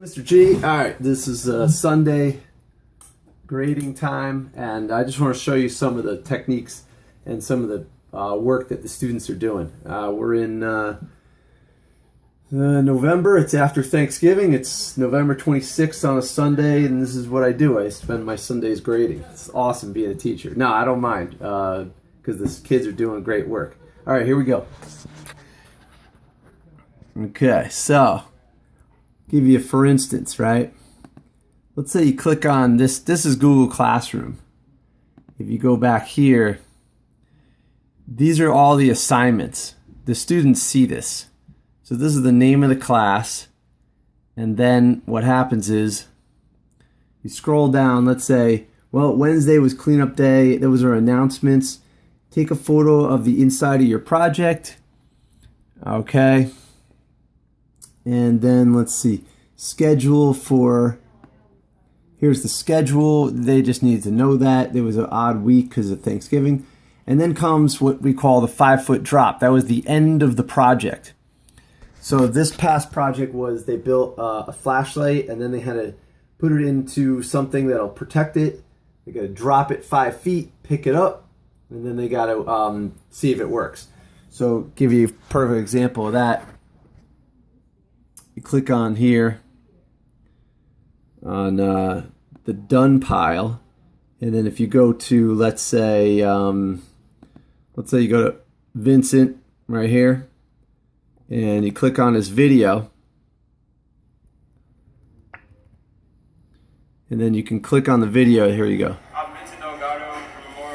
Mr. G, all right, this is Sunday grading time, and I just want to show you some of the techniques and some of the work that the students are doing. We're in November. It's after Thanksgiving. It's November 26th on a Sunday, and this is what I do. I spend my Sundays grading. It's awesome being a teacher. No, I don't mind because the kids are doing great work. All right, here we go. Okay, so give you for instance, right? Let's say you click on this. This is Google Classroom. If you go back here, these are all the assignments. The students see this. So this is the name of the class. And then what happens is you scroll down. Let's say, well, Wednesday was cleanup day. Those are announcements. Take a photo of the inside of your project. Okay. And then let's see, schedule for, here's the schedule. They just needed to know that. There was an odd week because of Thanksgiving. And then comes what we call the 5-foot drop. That was the end of the project. So this past project was they built a flashlight and then they had to put it into something that'll protect it. They got to drop it 5 feet, pick it up, and then they got to see if it works. So give you a perfect example of that. You click on here on the done pile, and then if you go to, let's say you go to Vincent right here, and you click on his video, and then you can click on the video. Here you go. I'm Vincent from Memorial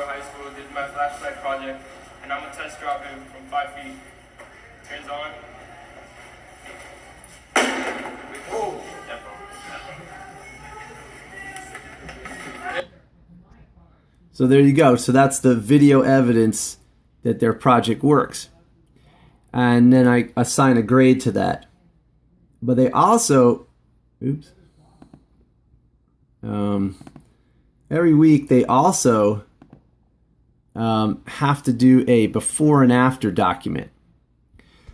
High School. This is my flashlight project, and I'm gonna test drop it from 5 feet. Turns on. So there you go. So that's the video evidence that their project works. And then I assign a grade to that. But they also, every week they also have to do a before and after document.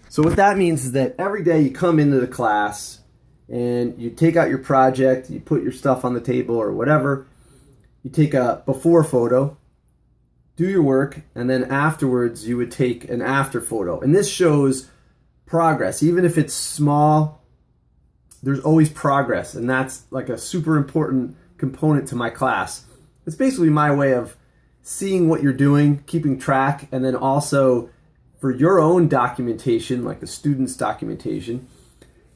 So what that means is that every day you come into the class and you take out your project, you put your stuff on the table or whatever, you take a before photo, do your work, and then afterwards you would take an after photo. And this shows progress. Even if it's small, there's always progress, and that's like a super important component to my class. It's basically my way of seeing what you're doing, keeping track, and then also for your own documentation, like the student's documentation,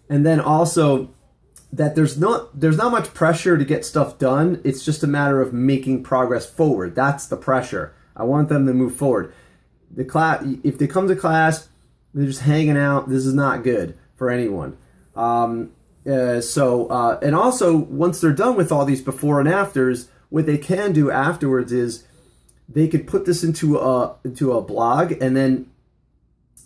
and then also that there's not much pressure to get stuff done. It's just a matter of making progress forward. That's the pressure. I want them to move forward. The class, if they come to class, they're just hanging out. This is not good for anyone. And also once they're done with all these before and afters, what they can do afterwards is they could put this into a blog, and then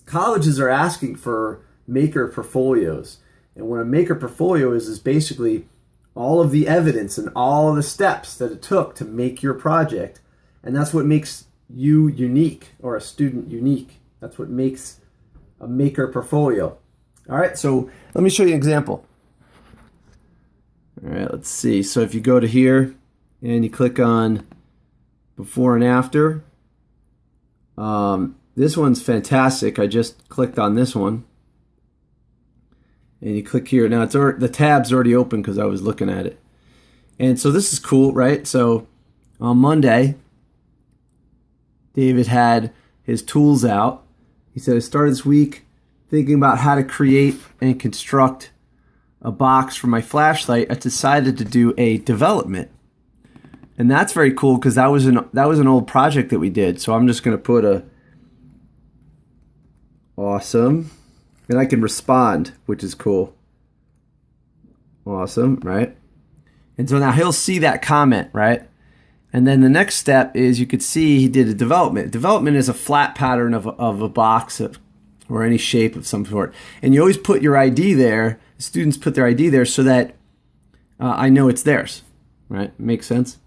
colleges are asking for maker portfolios. And what a maker portfolio is basically all of the evidence and all of the steps that it took to make your project. And that's what makes you unique, or a student unique. That's what makes a maker portfolio. All right, so let me show you an example. All right, let's see. So if you go to here and you click on before and after, this one's fantastic. I just clicked on this one. And you click here. Now the tab's already open because I was looking at it. And so this is cool, right? So on Monday, David had his tools out. He said, I started this week thinking about how to create and construct a box for my flashlight. I decided to do a development. And that's very cool because that was an old project that we did. So I'm just going to put a awesome. And I can respond, which is cool. Awesome, right? And so now he'll see that comment, right? And then the next step is you could see he did a development. Development is a flat pattern of a box or any shape of some sort. And you always put your ID there. Students put their ID there so that I know it's theirs, right? Makes sense?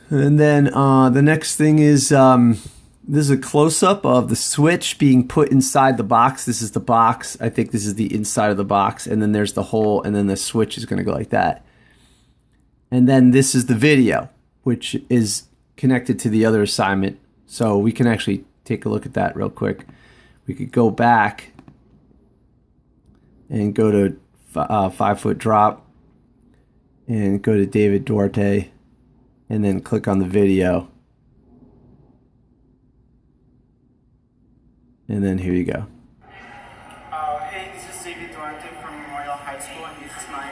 And then the next thing is This is a close-up of the switch being put inside the box. This is the box. I think this is the inside of the box. And then there's the hole, and then the switch is going to go like that. And then this is the video, which is connected to the other assignment. So we can actually take a look at that real quick. We could go back and go to 5-foot drop and go to David Duarte and then click on the video. And then here you go. Hey, this is David Duarte from Memorial High School, and this is my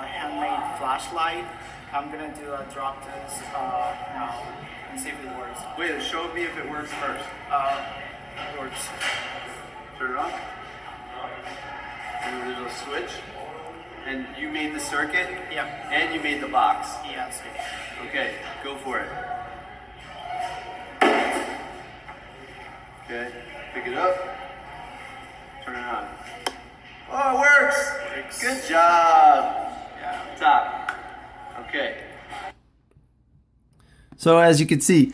handmade flashlight. I'm gonna do a drop this now and see if it works. Wait, show me if it works first. It works. Turn it on. And there's a switch. And you made the circuit? Yeah. And you made the box? Yes. Okay, go for it. Okay, pick it up. Turn it on. Oh, it works! Good job! Yeah, top. Okay. So as you can see,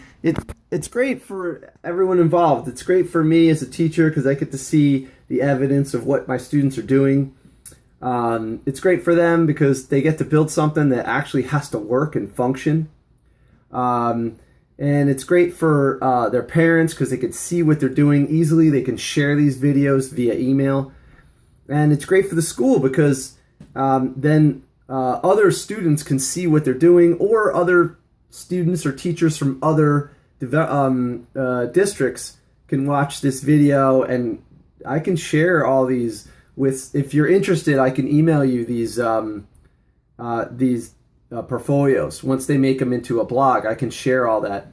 it's great for everyone involved. It's great for me as a teacher because I get to see the evidence of what my students are doing. It's great for them because they get to build something that actually has to work and function. And it's great for their parents because they can see what they're doing easily. They can share these videos via email. And it's great for the school because then other students can see what they're doing, or other students or teachers from other districts can watch this video, and I can share all these with, if you're interested, I can email you these portfolios. Once they make them into a blog, I can share all that.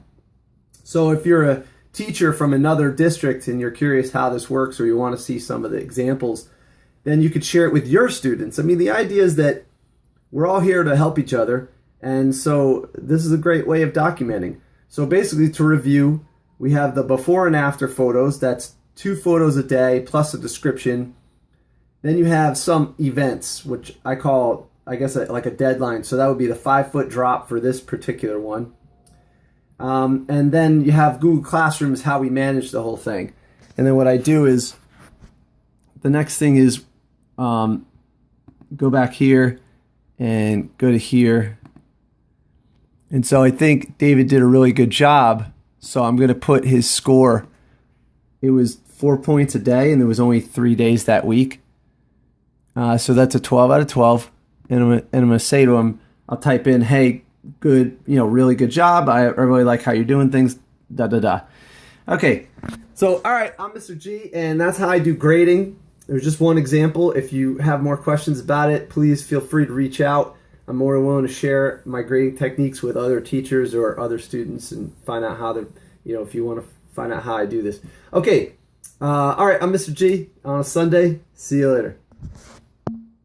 So if you're a teacher from another district and you're curious how this works, or you want to see some of the examples, then you could share it with your students. I mean, the idea is that we're all here to help each other, and so this is a great way of documenting. So basically, to review, we have the before and after photos. That's 2 photos a day plus a description. Then you have some events, which I call, I guess, like a deadline. So that would be the 5-foot drop for this particular one. And then you have Google Classroom is how we manage the whole thing. And then what I do is, the next thing is go back here and go to here. And so I think David did a really good job. So I'm going to put his score. It was 4 points a day, and there was only 3 days that week. So that's a 12 out of 12. And I'm going to say to him, I'll type in, hey, good, really good job. I really like how you're doing things, da, da, da. Okay, so, all right, I'm Mr. G, and that's how I do grading. There's just one example. If you have more questions about it, please feel free to reach out. I'm more than willing to share my grading techniques with other teachers or other students and find out how to, if you want to find out how I do this. Okay, all right, I'm Mr. G on a Sunday. See you later.